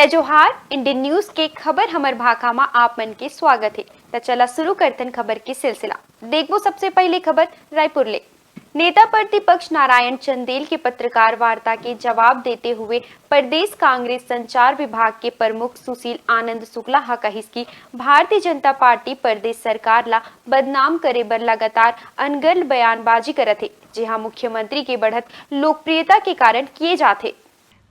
जय जोहार। Indian news के खबर हमर भाखा में आप मन के स्वागत है। तो चला शुरू करतन खबर के सिलसिला। देखो सबसे पहले खबर रायपुर ले। नेता प्रतिपक्ष नारायण चंदेल के पत्रकार वार्ता के जवाब देते हुए प्रदेश कांग्रेस संचार विभाग के प्रमुख सुशील आनंद शुक्ला हा कहिस की भारतीय जनता पार्टी प्रदेश सरकार ला बदनाम करे बर लगातार अनगढ़ बयानबाजी करत है, जिहा मुख्यमंत्री के बढ़त लोकप्रियता के कारण किए जाते।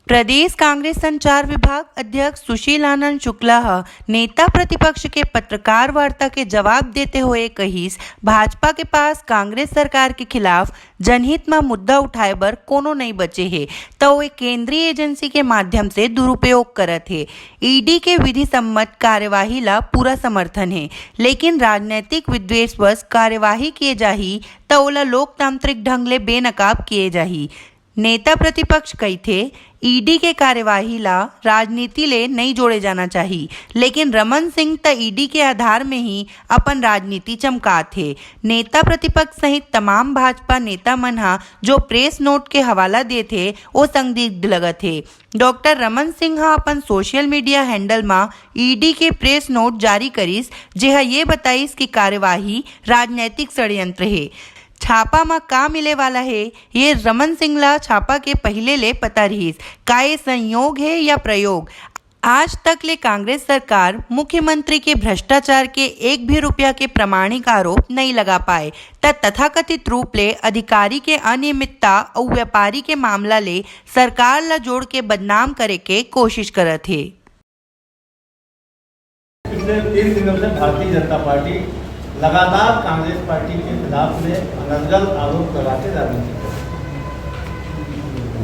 प्रदेश कांग्रेस संचार विभाग अध्यक्ष सुशील आनंद शुक्ला नेता प्रतिपक्ष के पत्रकार वार्ता के जवाब देते हुए कहिस भाजपा के पास कांग्रेस सरकार के खिलाफ जनहित में मुद्दा उठाए बर कोनो नहीं बचे है तो वे केंद्रीय एजेंसी के माध्यम से दुरुपयोग करत है। ईडी के विधि सम्मत कार्यवाही ला पूरा समर्थन है, लेकिन राजनीतिक विद्वेषवश कार्यवाही किए जाही तो ओला लोकतांत्रिक ढंग ले बेनकाब किए जाही। नेता प्रतिपक्ष कही थे ईडी के कार्यवाही ला राजनीति ले नहीं जोड़े जाना चाहिए, लेकिन रमन सिंह त ईडी के आधार में ही अपन राजनीति चमका थे। नेता प्रतिपक्ष सहित तमाम भाजपा नेता मन जो प्रेस नोट के हवाला दे थे वो संदिग्ध लगत थे। डॉक्टर रमन सिंह अपन सोशल मीडिया हैंडल में ईडी के प्रेस नोट जारी करिस, जेहा ये बताइस कि कार्यवाही राजनीतिक षड्यंत्र है। छापा में का मिले वाला है ये रमन सिंह ला छापा के पहले ले पता रहीस। का ये संयोग है या प्रयोग? आज तक ले कांग्रेस सरकार मुख्यमंत्री के भ्रष्टाचार के एक भी रुपया के प्रमाणिक आरोप नहीं लगा पाए तथाकथित रूप ले अधिकारी के अनियमितता और व्यापारी के मामला ले सरकार ला जोड़ के बदनाम करे के कोशिश करत है। पिछले 3 दिनों से भारतीय जनता पार्टी लगातार कांग्रेस पार्टी के खिलाफ में अनर्गल आरोप लगाते राजनीति कर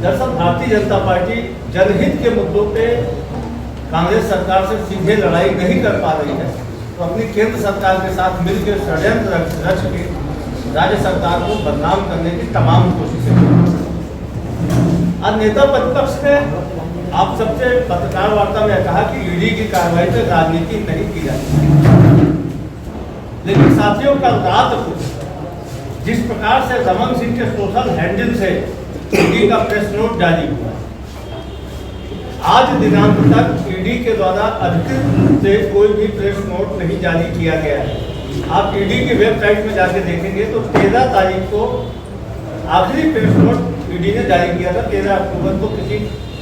दरअसल भारतीय जनता पार्टी जनहित के मुद्दों पे कांग्रेस सरकार से सीधे लड़ाई नहीं कर पा रही है, तो अपनी केंद्र सरकार के साथ मिलकर षड्यंत्र रच के राज्य सरकार को बदनाम करने की तमाम कोशिशें की। आज नेता प्रतिपक्ष ने आप सबसे पत्रकार वार्ता में कहा कि ईडी की कार्रवाई से राजनीति नहीं की जाती, लेकिन साथियों कल रात को जिस प्रकार से रमन सिंह के सोशल हैंडल से ईडी का प्रेस नोट जारी हुआ, आज दिनांक तक ईडी के द्वारा अधिकृत रूप से कोई भी प्रेस नोट नहीं जारी किया गया है। आप ईडी की वेबसाइट में जाके देखेंगे तो 13 तारीख को आखिरी प्रेस नोट ईडी ने जारी किया था। 13 अक्टूबर को किसी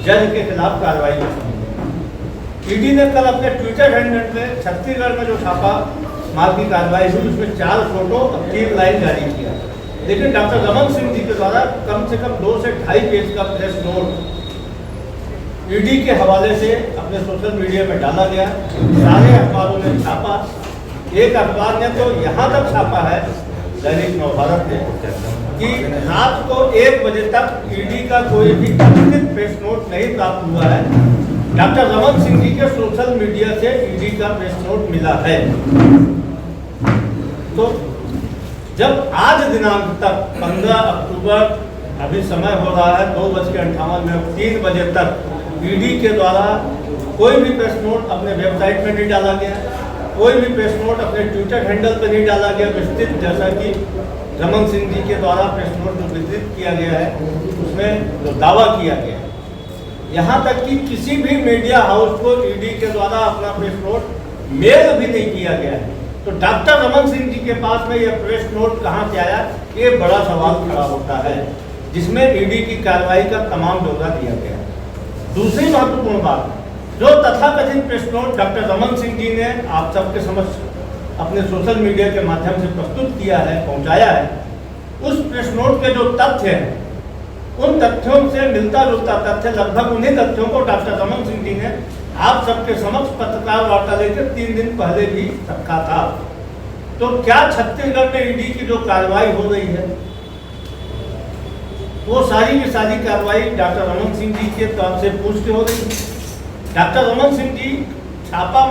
जज के खिलाफ कार्रवाई की। ईडी ने कल अपने ट्विटर हैंडल में छत्तीसगढ़ में जो छापा मार की कार्रवाई हुई उसमें 4 फोटो और 3 लाइन जारी किया, लेकिन डॉक्टर रमन सिंह जी के द्वारा कम से कम 2 से 2.5 पेज का प्रेस नोट ईडी के हवाले से अपने सोशल मीडिया में डाला गया। सारे अखबारों ने छापा। एक अखबार ने तो यहाँ तक छापा है, दैनिक नवभारत ने, कि रात को 1 बजे तक ईडी का कोई भी अधिकृत प्रेस नोट नहीं प्राप्त हुआ है। डॉक्टर रमन सिंह जी के सोशल मीडिया से ईडी का प्रेस नोट मिला है। तो जब आज दिनांक तक 15 अक्टूबर अभी समय हो रहा है 2:58 3 बजे तक ईडी के द्वारा कोई भी प्रेस नोट अपने वेबसाइट में नहीं डाला गया, कोई भी प्रेस नोट अपने ट्विटर हैंडल पर नहीं डाला गया विस्तृत, जैसा कि रमन सिंह जी के द्वारा प्रेस नोट जो विस्तृत किया गया है उसमें जो दावा किया गया है। यहाँ तक कि किसी भी मीडिया हाउस को ईडी के द्वारा अपना प्रेस नोट मेल भी नहीं किया गया है। तो डॉक्टर रमन सिंह जी के पास में यह प्रेस नोट कहाँ से आया, ये बड़ा सवाल खड़ा होता है, जिसमें ईडी की कार्रवाई का तमाम ब्यौरा दिया गया है। दूसरी महत्वपूर्ण बात, जो तथाकथित press note doctor Raman Singh ji ने आप सबके समक्ष अपने सोशल मीडिया के माध्यम से प्रस्तुत किया है, पहुंचाया है, उस प्रेस नोट के जो तथ्य हैं उन तथ्यों से मिलता जुलता तथ्य लगभग उन्हीं तथ्यों को डॉक्टर रमन सिंह जी ने आप सबके समक्ष पत्रकार वार्ता लेकर 3 दिन पहले भी रखा था। तो क्या छत्तीसगढ़ में ईडी की जो कार्रवाई हो रही है वो सारी की सारी कार्रवाई डॉक्टर रमन सिंह जी के तरफ से पूछ के हो रही है? डॉक्टर रमन सिंह जी छापा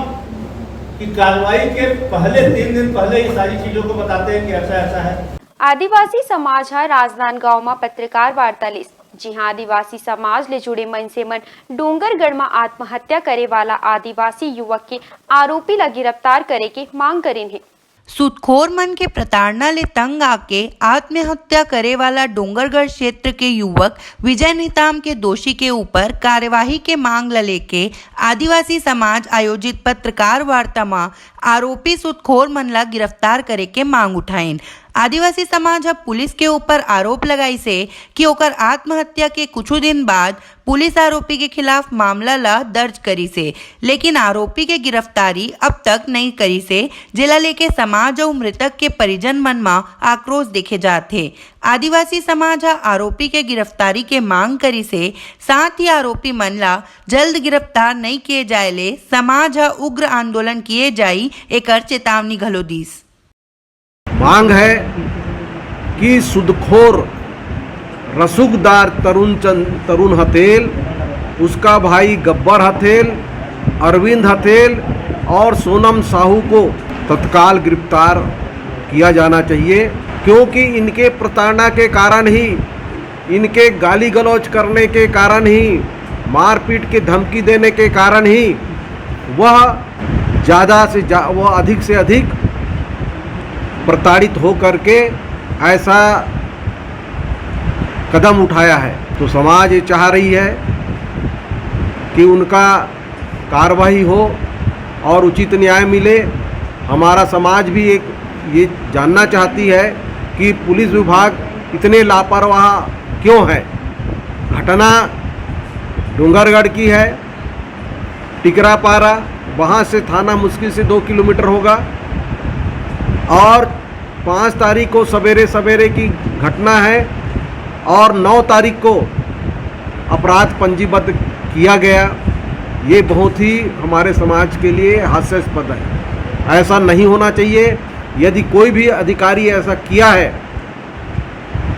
की कार्रवाई के पहले 3 दिन पहले ये सारी चीजों को बताते हैं कि ऐसा ऐसा है। आदिवासी समाज हा राजनांदगांव में पत्रकार वार्ता लिस, जी हाँ आदिवासी समाज ले जुड़े मन से मन डोंगरगढ़ में आत्महत्या करे वाला आदिवासी युवक के आरोपी ला गिरफ्तार करे के मांग करेन है। सूदखोर मन के प्रताड़ना ले तंग आके आत्महत्या करे वाला डोंगरगढ़ क्षेत्र के युवक विजय नेताम के दोषी के ऊपर कार्यवाही के मांग ल लेके आदिवासी समाज आयोजित पत्रकार वार्ता में आरोपी सूदखोर मन ला गिरफ्तार करे के मांग उठाइन। आदिवासी समाज अब पुलिस के ऊपर आरोप लगाई से कि ओकर आत्महत्या के कुछ दिन बाद पुलिस आरोपी के खिलाफ मामला ला दर्ज करी से, लेकिन आरोपी के गिरफ्तारी अब तक नहीं करी से, जिला लेके समाज और मृतक के परिजन मन में आक्रोश देखे जाते। आदिवासी समाज आरोपी के गिरफ्तारी के मांग करी से, साथ ही आरोपी मन ला जल्द गिरफ्तार नहीं किए जाए ले समाज उग्र आंदोलन किए जाई एकर चेतावनी घलो दीस। मांग है कि सूदखोर रसूखदार तरुण हथेल, उसका भाई गब्बर हथेल, अरविंद हथेल और सोनम साहू को तत्काल गिरफ्तार किया जाना चाहिए, क्योंकि इनके प्रताड़ना के कारण ही, इनके गाली गलौज करने के कारण ही, मारपीट के धमकी देने के कारण ही वह अधिक से अधिक प्रताड़ित हो करके ऐसा कदम उठाया है। तो समाज ये चाह रही है कि उनका कार्रवाई हो और उचित न्याय मिले। हमारा समाज भी ये जानना चाहती है कि पुलिस विभाग इतने लापरवाह क्यों है। घटना डोंगरगढ़ की है, टिकरापारा, वहाँ से थाना मुश्किल से 2 किलोमीटर होगा और 5 तारीख को सवेरे की घटना है और 9 तारीख को अपराध पंजीबद्ध किया गया। ये बहुत ही हमारे समाज के लिए हास्यास्पद है। ऐसा नहीं होना चाहिए। यदि कोई भी अधिकारी ऐसा किया है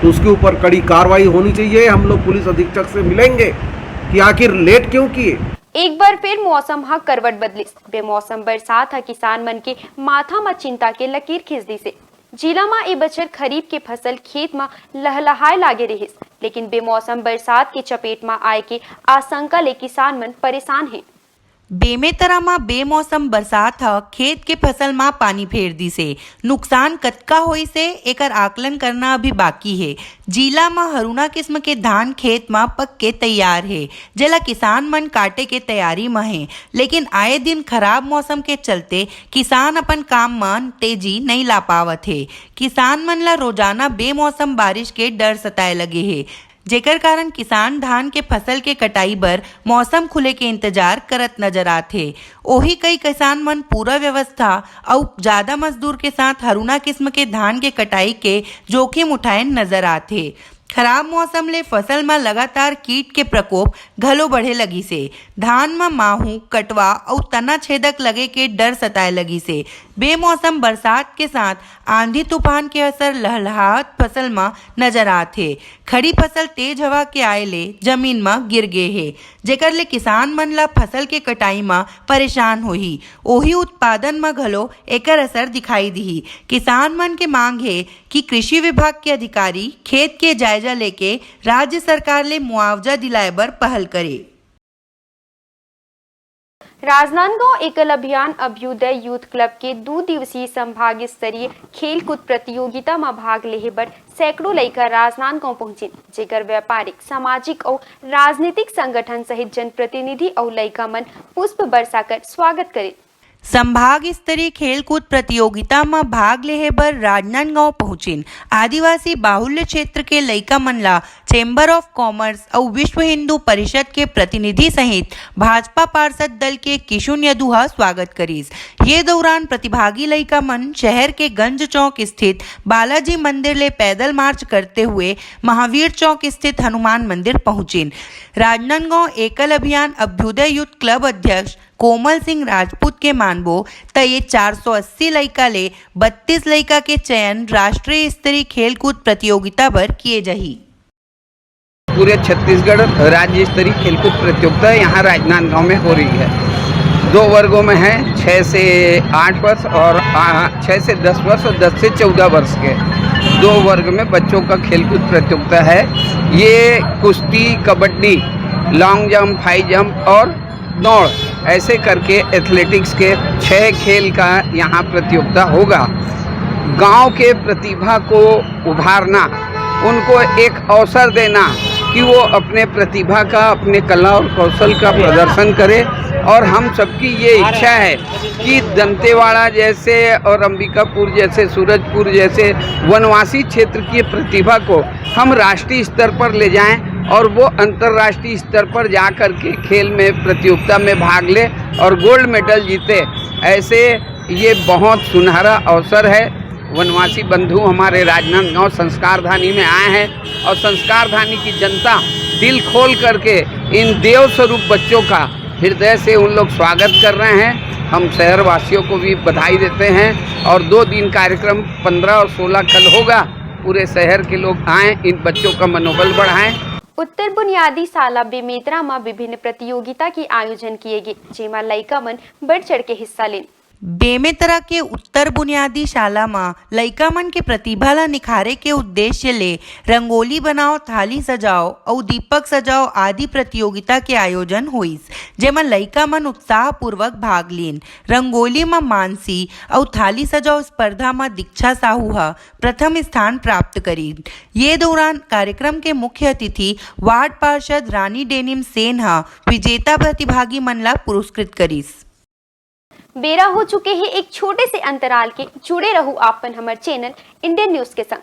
तो उसके ऊपर कड़ी कार्रवाई होनी चाहिए। हम लोग पुलिस अधीक्षक से मिलेंगे कि आखिर लेट क्यों किए। एक बार फिर मौसम हा करवट बदलिस। बेमौसम बरसात हा किसान मन के माथा में चिंता के लकीर खींच दी से। जिला में ए बछर खरीफ के फसल खेत में लहलहाए लागे रहिस, लेकिन बेमौसम बरसात के चपेट में आए के आशंका ले किसान मन परेशान हैं। बेमेतरा में बेमौसम बरसात ह खेत के फसल में पानी फेर दी से। नुकसान कतका होई से एकर आकलन करना अभी बाकी है। जिला में हरुणा किस्म के धान खेत में पक के तैयार है, जेला किसान मन काटे के तैयारी में है, लेकिन आए दिन खराब मौसम के चलते किसान अपन काम में तेजी नहीं ला पावत है। किसान मन ला रोजाना बेमौसम बारिश के डर सताए लगे है, जेकर कारण किसान धान के फसल के कटाई बर मौसम खुले के इंतजार करत नजर आथे। ओही कई किसान मन पूरा व्यवस्था और ज्यादा मजदूर के साथ हरुणा किस्म के धान के कटाई के जोखिम उठाए नजर आथे। खराब मौसम ले फसल में लगातार कीट के प्रकोप घलो बढ़े लगी से। धान में माहू, कटवा और तना छेदक लगे के डर सताए लगी से। बेमौसम बरसात के साथ आंधी तूफान के असर लहलहात फसल में नजर आथे। खड़ी फसल तेज हवा के आए ले जमीन में गिर गए है, जेकर ले किसान मन ला फसल के कटाई में परेशान होही। ओही उत्पादन में घलो एकर असर दिखाई दी। किसान मन के मांग है कि कृषि विभाग के अधिकारी खेत के जायजा लेके राज्य सरकार ले मुआवजा दिलाए बर पहल करे। राजनांदगांव एकल अभियान अभ्युदय यूथ क्लब के 2 दिवसीय संभाग स्तरीय खेलकूद प्रतियोगिता में भाग लेहे बर सैकड़ों लइका राजनांदगांव पहुंचे, जेकर व्यापारिक, सामाजिक और राजनीतिक संगठन सहित जनप्रतिनिधि और लइका मन पुष्प बरसा कर स्वागत करे। संभाग स्तरीय खेलकूद प्रतियोगिता में भाग लेहे बर राजनांदगांव पहुंचिन आदिवासी बाहुल्य क्षेत्र के लइका मन ला चेंबर ऑफ कॉमर्स और विश्व हिंदू परिषद के प्रतिनिधि सहित भाजपा पार्षद दल के किशुन यदुहा स्वागत करीस। ये दौरान प्रतिभागी लइका मन शहर के गंज चौक स्थित बालाजी मंदिर ले पैदल मार्च करते हुए महावीर चौक स्थित हनुमान मंदिर पहुंचिन। राजनांदगांव एकल अभियान अभ्युदय यूथ क्लब अध्यक्ष कोमल सिंह राजपूत के मानबो त ये 480 लइका ले 32 लइका के चयन राष्ट्रीय स्तरीय खेलकूद प्रतियोगिता पर किए जाही। पूरे छत्तीसगढ़ राज्य स्तरीय खेलकूद प्रतियोगिता यहाँ राजनांदगांव में हो रही है। 2 वर्गों में है, 6 से 8 वर्ष और 6 से 10 वर्ष और 10 से 14 वर्ष के 2 वर्ग में बच्चों का खेलकूद प्रतियोगिता है। ये कुश्ती, kabaddi, long jump, high jump और दौड़ ऐसे करके एथलेटिक्स के 6 खेल का यहाँ प्रतियोगिता होगा। गांव के प्रतिभा को उभारना, उनको एक अवसर देना कि वो अपने प्रतिभा का, अपने कला और कौशल का प्रदर्शन करे। और हम सबकी ये इच्छा है कि दंतेवाड़ा जैसे और अंबिकापुर जैसे, सूरजपुर जैसे वनवासी क्षेत्र की प्रतिभा को हम राष्ट्रीय स्तर पर ले जाएं और वो अंतर्राष्ट्रीय स्तर पर जा कर के खेल में, प्रतियोगिता में भाग ले और गोल्ड मेडल जीते। ऐसे ये बहुत सुनहरा अवसर है। वनवासी बंधु हमारे राजनांदगांव संस्कारधानी में आए हैं और संस्कारधानी की जनता दिल खोल करके इन देव स्वरूप बच्चों का हृदय से उन लोग स्वागत कर रहे हैं। हम शहर वासियों को भी बधाई देते हैं और 2 दिन कार्यक्रम 15 और 16 कल होगा। पूरे शहर के लोग आएँ, इन बच्चों का मनोबल बढ़ाएं। उत्तर बुनियादी शाला बेमेतरा में विभिन्न प्रतियोगिता के आयोजन किए गए, जेमा लइका मन बढ़ चढ़ के हिस्सा लेन। बेमेतरा के उत्तर बुनियादी शाला में लइका मन के प्रतिभा ला निखारे के उद्देश्य ले रंगोली बनाओ, थाली सजाओ और दीपक सजाओ आदि प्रतियोगिता के आयोजन हुईस, जेमा लइका मन उत्साह पूर्वक भाग लीन। रंगोली में मानसी और थाली सजाओ स्पर्धा में दीक्षा साहू हा प्रथम स्थान प्राप्त करी। ये दौरान कार्यक्रम के मुख्य अतिथि वार्ड पार्षद रानी डेनिम सेन हा विजेता प्रतिभागी मन ला पुरस्कृत करीस। बेरा हो चुके हैं एक छोटे से अंतराल के। जुड़े रहो आपन हमारे चैनल इंडियन न्यूज के संग।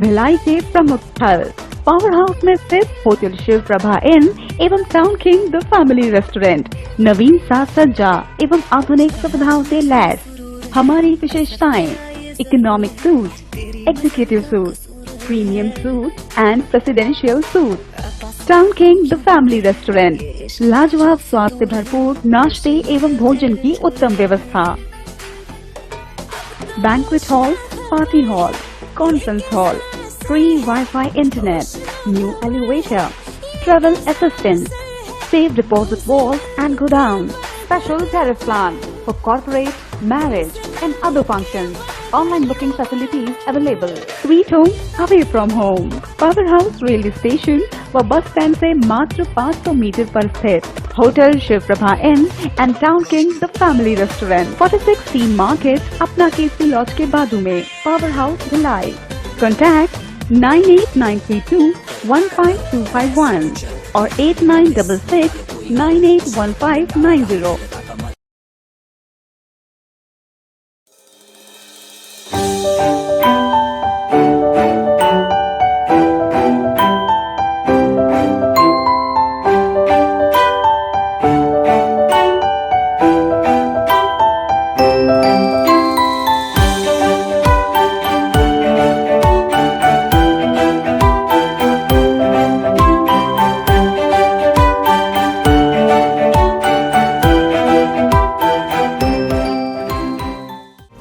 भिलाई के प्रमुख स्थल पावर हाउस में स्थित होटल शिव प्रभा इन एवं town king the family restaurant नवीन साज सज्जा एवं आधुनिक सुविधाओं से लैस। हमारी विशेषताएं: economic suite, executive suite, premium suite and presidential suite. Town king the family restaurant, लाजवाब स्वाद से भरपूर नाश्ते एवं भोजन की उत्तम व्यवस्था। Banquet hall, party hall, conference hall, free wifi internet, new elevator, travel assistant, safe deposit walls and godown, special tariff plan for corporate, marriage and other functions. Online booking facilities available. Sweet home away from home. Power House Railway Station व bus stand से मात्र 500 meter पर स्थित hotel Shiv Prabha inn and town king the family restaurant 46 C market अपना KC laws के बाजू में। Power house Bhilai. Contact 98932 15251 और 8966 981590।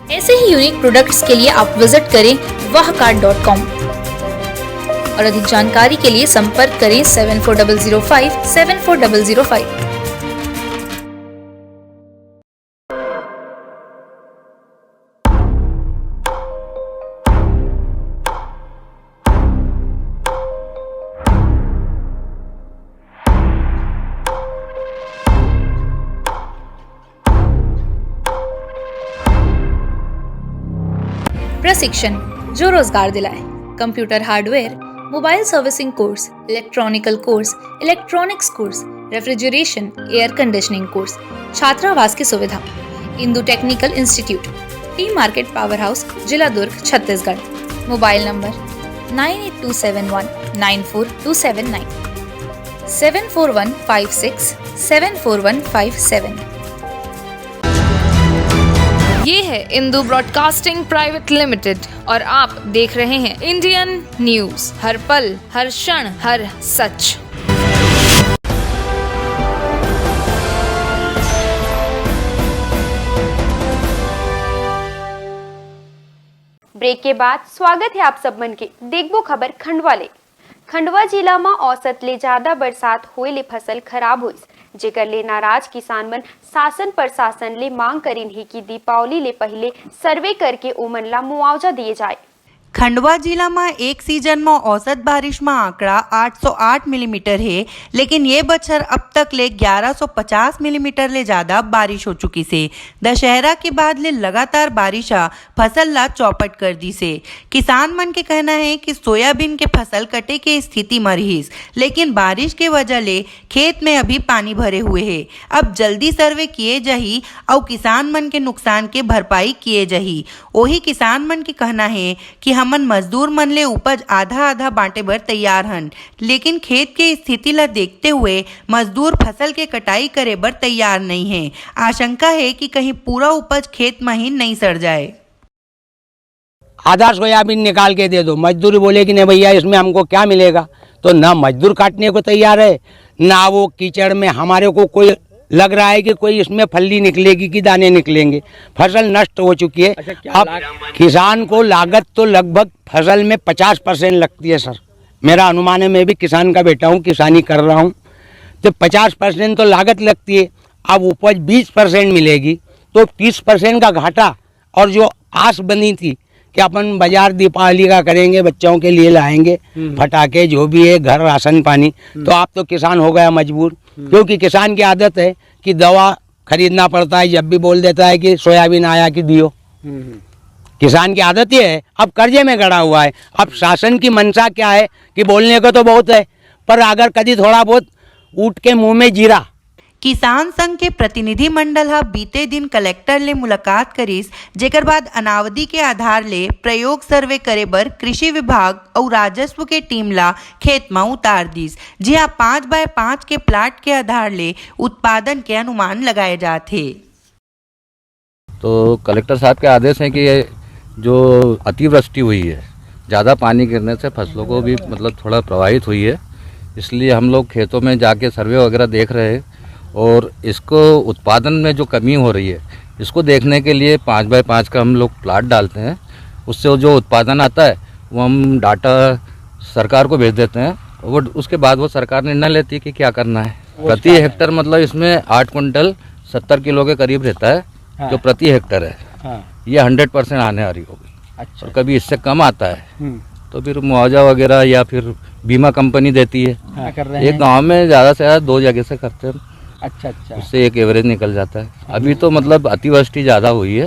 ऐसे ही यूनिक प्रोडक्ट्स के लिए आप विजिट करें wahcart.com और अधिक जानकारी के लिए संपर्क करें 74005 74005। प्रशिक्षण जो रोजगार दिलाए। Computer hardware, mobile servicing course, electronical course, electronics course, refrigeration, air conditioning course, छात्रावास की सुविधा। Indu technical institute, T market, power house, जिला दुर्ग, छत्तीसगढ़। Mobile number 9827194279 74156 74157। ये है इंदु ब्रॉडकास्टिंग प्राइवेट लिमिटेड और आप देख रहे हैं इंडियन न्यूज, हर पल, हर क्षण, हर सच। ब्रेक के बाद स्वागत है आप सब मन के। देखबो खबर खंडवा ले। खंडवा जिला में औसत ले ज्यादा बरसात होए ले फसल खराब हुई, जेकर ले नाराज किसान मन शासन प्रशासन ले मांग करीन है कि दीपावली ले पहले सर्वे करके ओमन ला मुआवजा दिए जाए। खंडवा जिला में एक सीजन में औसत बारिश में आंकड़ा 808 मिलीमीटर है, लेकिन ये बछर अब तक ले 1150 मिलीमीटर ले ज्यादा बारिश हो चुकी से। दशहरा के बाद ले लगातार बारिशा फसल ला चौपट कर दी से। किसान मन के कहना है कि सोयाबीन के फसल कटे के स्थिति में रहीस, लेकिन बारिश के वजह ले खेत में अभी पानी भरे हुए है। अब जल्दी सर्वे किए जाही और किसान मन के नुकसान के भरपाई किए जाही। वही किसान मन के कहना है कि हमन मजदूर मन ले उपज आधा आधा बांटे बर तैयार हन, लेकिन खेत के स्थिति ला देखते हुए मजदूर फसल के कटाई करे बर तैयार नहीं है। आशंका है कि कहीं पूरा उपज खेत में ही नहीं सड़ जाए। आधा सोयाबीन निकाल के दे दो, मजदूर बोले कि नहीं भैया इसमें हमको क्या मिलेगा, तो ना मजदूर काटने को तैयार है, ना वो कीचड़ में हमारे को कोई लग रहा है कि कोई इसमें फल्ली निकलेगी कि दाने निकलेंगे। फसल नष्ट हो चुकी है। अब किसान को लागत तो लगभग फसल में 50% लगती है सर। मेरा अनुमान है, मैं भी किसान का बेटा हूँ, किसानी कर रहा हूँ, तो 50% तो लागत लगती है। अब उपज 20% मिलेगी तो 30% का घाटा। और जो आस बनी थी कि अपन बाजार दीपावली का करेंगे, बच्चों के लिए लाएंगे फटाके जो भी है, घर राशन पानी, तो आप तो किसान हो गया मजबूर, क्योंकि किसान की आदत है कि दवा खरीदना पड़ता है, जब भी बोल देता है कि सोयाबीन आया कि दियो। किसान की आदत ये है। अब कर्जे में गड़ा हुआ है। अब शासन की मंशा क्या है कि बोलने को तो बहुत है, पर अगर कभी थोड़ा बहुत ऊँट के मुंह में जीरा। किसान संघ के प्रतिनिधि मंडल हा बीते दिन कलेक्टर ले मुलाकात करिस, जेकर बाद अनावधि के आधार ले प्रयोग सर्वे करे बर कृषि विभाग और राजस्व के टीम ला खेत में उतार दिस, जिहा 5x5 के प्लाट के आधार ले उत्पादन के अनुमान लगाए जाते। तो कलेक्टर साहब के आदेश है कि जो अतिवृष्टि हुई है, ज़्यादा पानी गिरने से फसलों को भी मतलब थोड़ा प्रभावित हुई है, इसलिए हम लोग खेतों में जाके सर्वे वगैरह देख रहे हैं और इसको उत्पादन में जो कमी हो रही है इसको देखने के लिए 5x5 का हम लोग प्लाट डालते हैं। उससे जो उत्पादन आता है वो हम डाटा सरकार को भेज देते हैं, वो उसके बाद वो सरकार निर्णय लेती है कि क्या करना है। प्रति हेक्टर मतलब इसमें 8 कुंटल 70 किलो के करीब रहता है। हाँ। जो प्रति हेक्टर है। हाँ। ये 100% आने वाली होगी। अच्छा। और कभी इससे कम आता है तो फिर मुआवजा वगैरह या फिर बीमा कंपनी देती है। हाँ, कर रहे हैं। एक गाँव में ज़्यादा से ज़्यादा 2 जगह से करते हैं। अच्छा। उससे एक एवरेज निकल जाता है। अभी तो मतलब अतिवृष्टि ज़्यादा हुई है,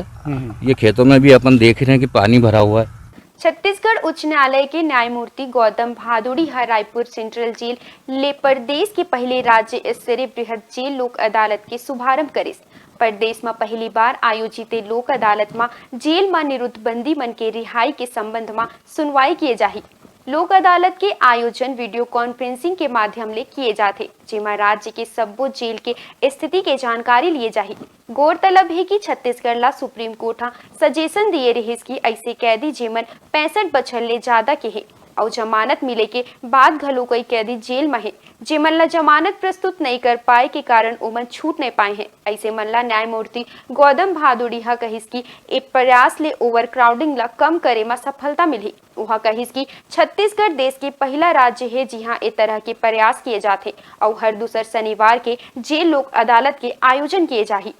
ये खेतों में भी अपन देख रहे हैं कि पानी भरा हुआ है। छत्तीसगढ़ उच्च न्यायालय के न्यायमूर्ति गौतम भादुड़ी रायपुर सेंट्रल जेल ले प्रदेश के पहले राज्य स्तरीय बृहद जेल लोक अदालत के शुभारंभ करिस। प्रदेश में पहली बार आयोजित लोक अदालत में जेल में निरुद्ध बंदी मन के रिहाई के संबंध में सुनवाई किए जाही। लोक अदालत के आयोजन वीडियो कॉन्फ्रेंसिंग के माध्यम ले किए जाते, जिसमें राज्य के सब्बो जेल के स्थिति के जानकारी लिए जाही। गौरतलब है कि छत्तीसगढ़ ला सुप्रीम कोर्ट सजेशन दिए रहिस कि ऐसे कैदी जेमन 65 बछर ले ज्यादा के है और जमानत मिले के बाद घलो कई कैदी जेल में है, जेमन ला जमानत प्रस्तुत नहीं कर पाए के कारण ओमन छूट नहीं पाए हैं। ऐसे मन ला न्यायमूर्ति गौतम भादुड़ी कहिस कि ए प्रयास ले ओवर क्राउडिंग ला कम करे में सफलता मिली। वहाँ कहिस कि छत्तीसगढ़ देश के पहला राज्य है जहाँ ए तरह के प्रयास किए जाते और हर दूसर शनिवार के जेल लोक अदालत के आयोजन किए जाही।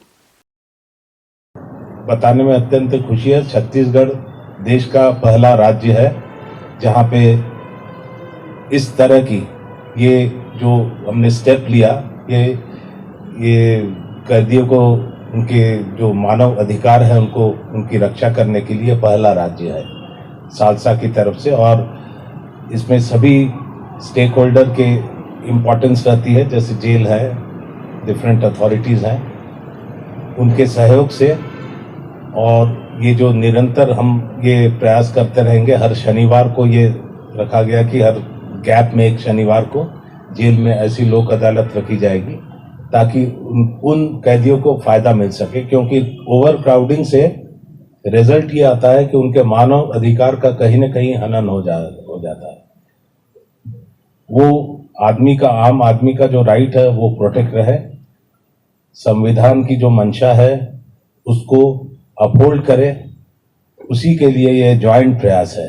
बताने में अत्यंत खुशी है। छत्तीसगढ़ देश का पहला राज्य है जहाँ पे इस तरह की ये जो हमने स्टेप लिया, ये कैदियों को उनके जो मानव अधिकार है उनको उनकी रक्षा करने के लिए पहला राज्य है सालसा की तरफ से। और इसमें सभी स्टेक होल्डर के इम्पोर्टेंस रहती है, जैसे जेल है, डिफरेंट अथॉरिटीज़ हैं, उनके सहयोग से। और ये जो निरंतर हम ये प्रयास करते रहेंगे, हर शनिवार को ये रखा गया कि हर गैप में एक शनिवार को जेल में ऐसी लोक अदालत रखी जाएगी ताकि उन कैदियों को फायदा मिल सके, क्योंकि ओवर क्राउडिंग से रिजल्ट ये आता है कि उनके मानव अधिकार का कहीं न कहीं हनन हो जाता है। वो आदमी का, आम आदमी का जो राइट है वो प्रोटेक्ट रहे, संविधान की जो मंशा है उसको अपहोल्ड करे, उसी के लिए ये जॉइंट प्रयास है।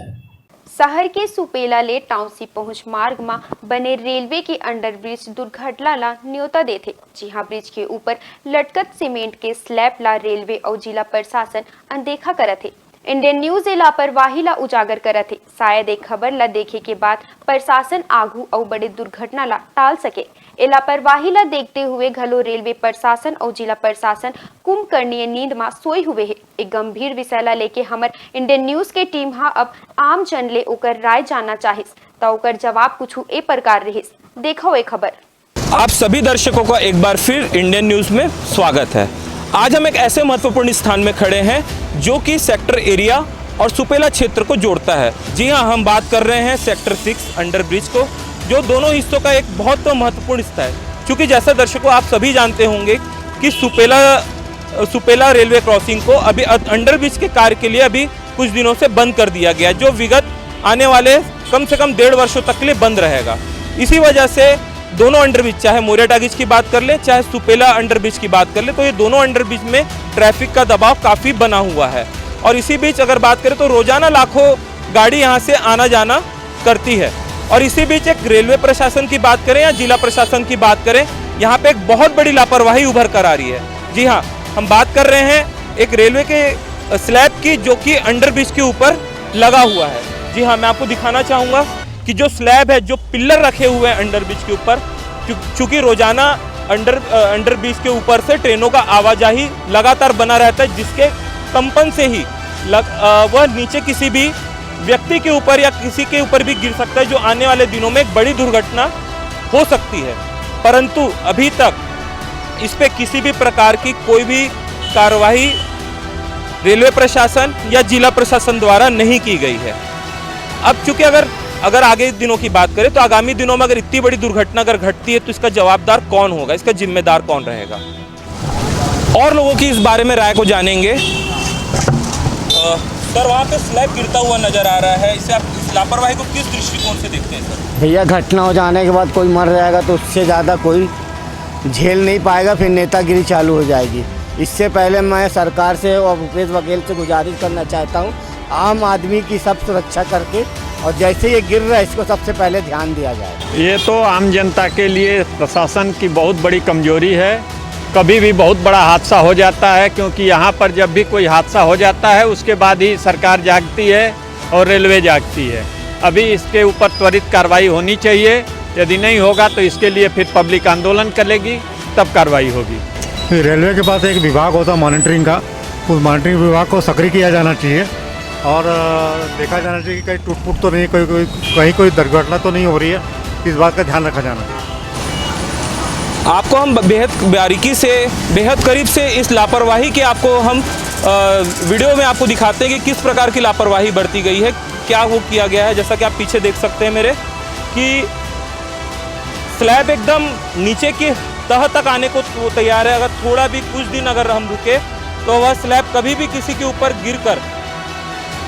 शहर के सुपेला ले टाउनशिप पहुंच मार्ग में बने रेलवे के अंडरब्रिज दुर्घटना ला न्योता देते। जी हां, ब्रिज के ऊपर लटकत सीमेंट के स्लैब ला रेलवे और जिला प्रशासन अनदेखा करत थे। इंडियन न्यूज ए लापरवाही ला उजागर करत थे। शायद एक खबर ला देखे के बाद प्रशासन आगू और बड़े दुर्घटना ला टाल सके। ए लापरवाही ला देखते हुए घलो रेलवे प्रशासन और जिला प्रशासन कुंभकर्णीय नींद में सोए हुए है। एक गंभीर विषय ला लेके हमर इंडियन न्यूज के टीम हा अब आम जन ले ओकर राय जानना चाहिस तो ओकर जवाब कुछ ए प्रकार रहिस। देखो ए खबर। आप सभी दर्शकों का एक बार फिर इंडियन न्यूज में स्वागत है। आज हम एक ऐसे महत्वपूर्ण स्थान में खड़े हैं जो कि सेक्टर एरिया और सुपेला क्षेत्र को जोड़ता है। जी हाँ, हम बात कर रहे हैं सेक्टर 6 अंडरब्रिज को, जो दोनों हिस्सों का एक बहुत महत्वपूर्ण हिस्सा है। क्योंकि जैसा दर्शकों आप सभी जानते होंगे कि सुपेला रेलवे क्रॉसिंग को अभी अंडरब्रिज के कार्य के लिए अभी कुछ दिनों से बंद कर दिया गया, जो विगत आने वाले कम से कम 1.5 वर्षों तक के लिए बंद रहेगा। इसी वजह से दोनों अंडरब्रिज, चाहे मोरिया टाकीज की बात कर ले चाहे सुपेला अंडरब्रिज की बात कर ले, तो ये दोनों अंडरब्रिज में ट्रैफिक का दबाव काफ़ी बना हुआ है। और इसी बीच अगर बात करें तो रोजाना लाखों गाड़ी यहाँ से आना जाना करती है। और इसी बीच एक रेलवे प्रशासन की बात करें या जिला प्रशासन की बात करें, यहाँ पे एक बहुत बड़ी लापरवाही उभर कर आ रही है। जी हाँ, हम बात कर रहे हैं एक रेलवे के स्लैब की, जो कि अंडरब्रिज के ऊपर लगा हुआ है। जी हाँ, मैं आपको दिखाना चाहूँगा कि जो स्लैब है, जो पिल्लर रखे हुए हैं अंडरब्रिज के ऊपर, चूँकि रोजाना अंडरब्रिज के ऊपर से ट्रेनों का आवाजाही लगातार बना रहता है, जिसके कंपन से ही वह नीचे किसी भी व्यक्ति के ऊपर या किसी के ऊपर भी गिर सकता है, जो आने वाले दिनों में एक बड़ी दुर्घटना हो सकती है। परंतु अभी तक इस पे किसी भी प्रकार की कोई भी कार्रवाई रेलवे प्रशासन या जिला प्रशासन द्वारा नहीं की गई है। अब चूंकि अगर आगे दिनों की बात करें तो आगामी दिनों में अगर इतनी बड़ी दुर्घटना अगर घटती है तो इसका जवाबदार कौन होगा, इसका जिम्मेदार कौन रहेगा। और लोगों की इस बारे में राय को जानेंगे। सर, वहाँ पे स्लैब गिरता हुआ नजर आ रहा है, इसे आप इस लापरवाही को किस दृष्टिकोण से देखते हैं सर? भैया, घटना हो जाने के बाद कोई मर जाएगा तो उससे ज़्यादा कोई झेल नहीं पाएगा, फिर नेतागिरी चालू हो जाएगी। इससे पहले मैं सरकार से और भूपेश बघेल से गुजारिश करना चाहता हूँ, आम आदमी की सब सुरक्षा करके और जैसे ये गिर रहा है इसको सबसे पहले ध्यान दिया जाए। ये तो आम जनता के लिए प्रशासन की बहुत बड़ी कमजोरी है। कभी भी बहुत बड़ा हादसा हो जाता है, क्योंकि यहाँ पर जब भी कोई हादसा हो जाता है उसके बाद ही सरकार जागती है और रेलवे जागती है। अभी इसके ऊपर त्वरित कार्रवाई होनी चाहिए। यदि नहीं होगा तो इसके लिए फिर पब्लिक आंदोलन करेगी, तब कार्रवाई होगी। रेलवे के पास एक विभाग होता है मॉनिटरिंग का, उस मॉनिटरिंग विभाग को सक्रिय किया जाना चाहिए और देखा जाना चाहिए कि कहीं टूट फूट तो नहीं, कहीं कोई दुर्घटना तो नहीं हो रही है, इस बात का ध्यान रखा जाना चाहिए। आपको हम बेहद बारीकी से, बेहद करीब से इस लापरवाही के आपको हम वीडियो में आपको दिखाते हैं कि किस प्रकार की लापरवाही बरती गई है, क्या वो किया गया है। जैसा कि आप पीछे देख सकते हैं मेरे कि स्लैब एकदम नीचे की तह तक आने को तैयार है। अगर थोड़ा भी कुछ दिन अगर हम रुके तो वह स्लैब कभी भी किसी के ऊपर गिरकर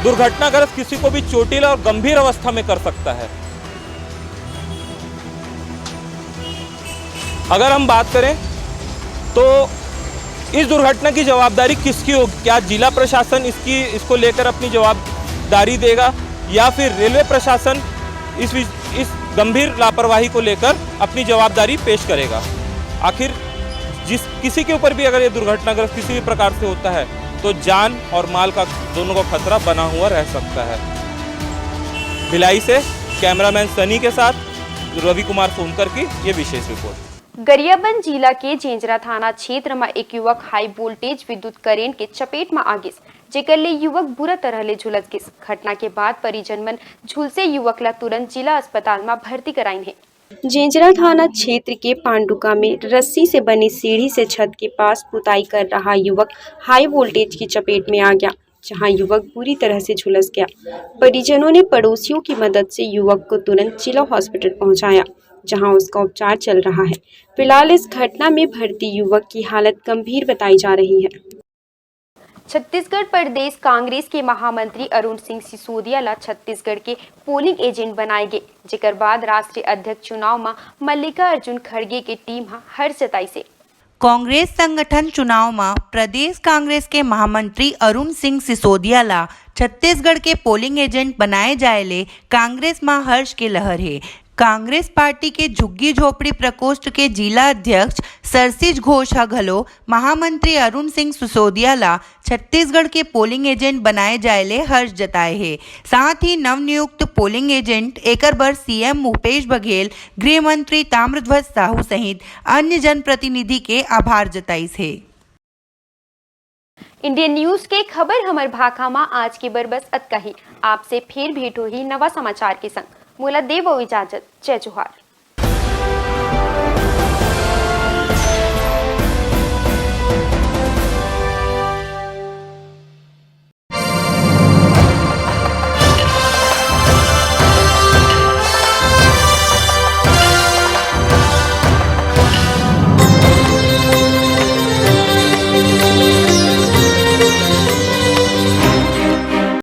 दुर्घटनाग्रस्त किसी को भी चोटिल और गंभीर अवस्था में कर सकता है। अगर हम बात करें तो इस दुर्घटना की जवाबदारी किसकी होगी? क्या जिला प्रशासन इसको लेकर अपनी जवाबदारी देगा या फिर रेलवे प्रशासन इस गंभीर लापरवाही को लेकर अपनी जवाबदारी पेश करेगा? आखिर किसी के ऊपर भी अगर ये दुर्घटनाग्रस्त किसी भी प्रकार से होता है तो जान और माल का दोनों का खतरा बना हुआ रह सकता है। भिलाई से कैमरामैन सनी के साथ रवि कुमार सोनकर की ये विशेष रिपोर्ट। गरियाबंद जिला के जेंजरा थाना क्षेत्र में एक युवक हाई वोल्टेज विद्युत करेंट के चपेट में आ गिस, जेकर ले युवक बुरा तरह ले झुलस गिस। घटना के बाद परिजन मन झुलसे युवक ला तुरंत जिला अस्पताल में भर्ती कराइन है। जेंजरा थाना क्षेत्र के पांडुका में रस्सी से बनी सीढ़ी से छत के पास पुताई कर रहा युवक हाई वोल्टेज की चपेट में आ गया, जहां युवक बुरी तरह से झुलस गया। परिजनों ने पड़ोसियों की मदद से युवक को तुरंत जिला हॉस्पिटल पहुंचाया, जहां उसका उपचार चल रहा है। फिलहाल इस घटना में भर्ती युवक की हालत गंभीर बताई जा रही है। छत्तीसगढ़ प्रदेश कांग्रेस के महामंत्री अरुण सिंह सिसोदिया ला छत्तीसगढ़ के पोलिंग एजेंट बनाए गए, जेकर बाद राष्ट्रीय अध्यक्ष चुनाव में मल्लिकार्जुन खड़गे की टीम हर्ष जताई से। कांग्रेस संगठन चुनाव में प्रदेश कांग्रेस के महामंत्री अरुण सिंह सिसोदिया ला छत्तीसगढ़ के पोलिंग एजेंट बनाए जाएले कांग्रेस में हर्ष के लहर है। कांग्रेस पार्टी के झुग्गी झोपड़ी प्रकोष्ठ के जिला अध्यक्ष सरसीज घोष घलो महामंत्री अरुण सिंह सिसोदिया ला छत्तीसगढ़ के पोलिंग एजेंट बनाए जाएले हर्ष जताए हैं। साथ ही नवनियुक्त पोलिंग एजेंट एकर बर सीएम भूपेश बघेल, गृह मंत्री ताम्रध्वज साहू सहित अन्य जनप्रतिनिधि के आभार जताइस है। इंडियन न्यूज के खबर हमर भाखा में आज की बरबस अतका ही। आपसे फिर भेंट होही नवा समाचार के संग। मोला देवो इजाजत। जय जोहार।